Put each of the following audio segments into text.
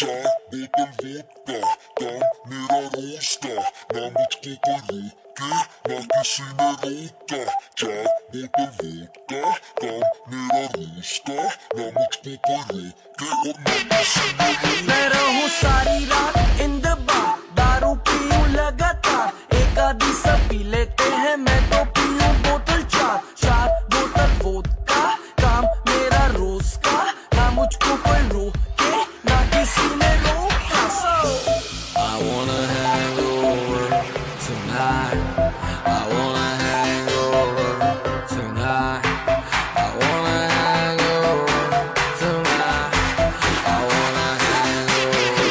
चार बोतल वोडका, काम मेरा रोज का, ना मुझको कोई रोके ना किसी ने रोका। चार बोतल वोडका, काम मेरा रोज का, ना मुझको कोई रोके और ना किसी ने रोका। मैं रहूं सारी रात इन द बार, दारू पीऊं लगातार, एक आधी सब पी लेते हैं, मैं तो पीऊं बोतल चार। चार बोतल वोडका, काम मेरा रोज का, ना मुझको कोई रोके ना किसी ने रोका। I wanna hang over tonight. I wanna hang over tonight. I wanna hang over tonight. I wanna hang over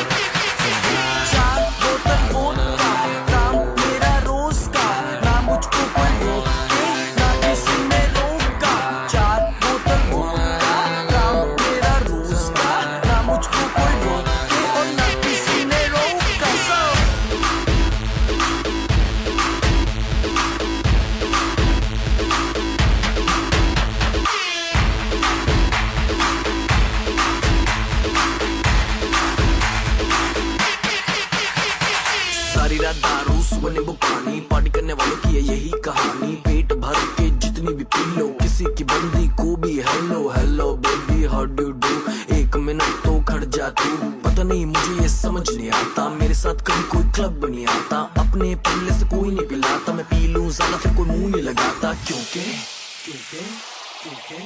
tonight. चार बोतल वोडका, काम मेरा रोज का, ना मुझको कोई रोके ना किसी ने रोका। चार बोतल वोडका, काम मेरा रोज का, ना मुझको कोई रोके और ना किसी ने रोका। सारी रात दारू सुबह नींबू पानी, पार्टी करने वालों की है यही कहानी। पेट भर के जितनी भी पी लो, किसी की बंदी को भी hello hello baby how do do. एक मिनट तो खड़ जा तू, पता नहीं मुझे ये समझ नहीं आता, मेरे साथ कभी कोई क्लब नहीं आता, अपने पल्ले से कोई नहीं पिलाता, मैं पी लूं ज्यादा फिर कोई मुंह नहीं लगाता, क्योंकि क्योंकि क्योंकि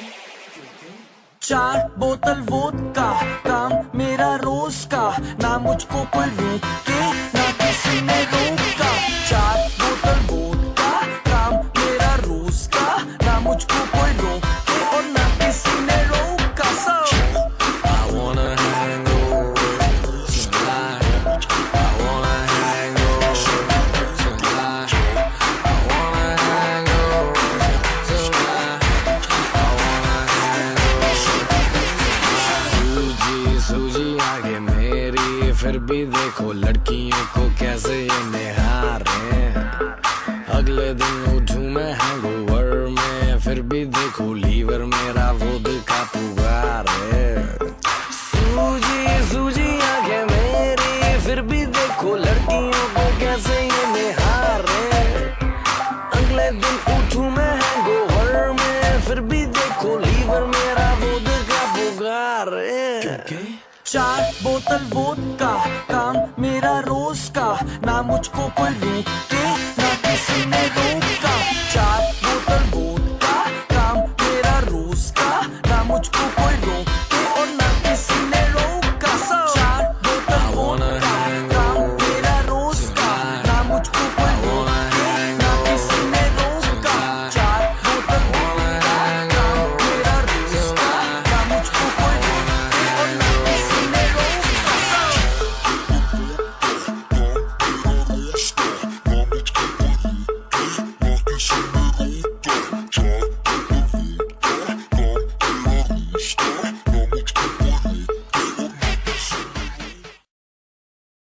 चार बोतल वोडका, काम मेरा रोज का, ना मुझको कोई रोके ना किसी ने रोका। चार बोतल वोडका, काम मेरा रोज का, ना मुझको कोई रोके और ना किसी ने रोका। I wanna hang over tonight. I wanna hang over tonight. I wanna hang over tonight. I wanna hang over tonight. सूजी आगे मेरी, फिर भी देखो लड़कियों को कैसे ये निहारे। अगले दिन उठूं मैं हैंगओवर में, फिर भी देखो लीवर मेरा वोडका पुकार है। सूजी सूजी आंखें मेरी, फिर भी देखो लड़कियों को कैसे ये निहारे। अगले दिन उठूं मैं हैंगओवर में, फिर भी देखो लीवर मेरा वोडका पुकार है। चार बोतल वोडका, काम मेरा रोज का, ना मुझको कोई रोके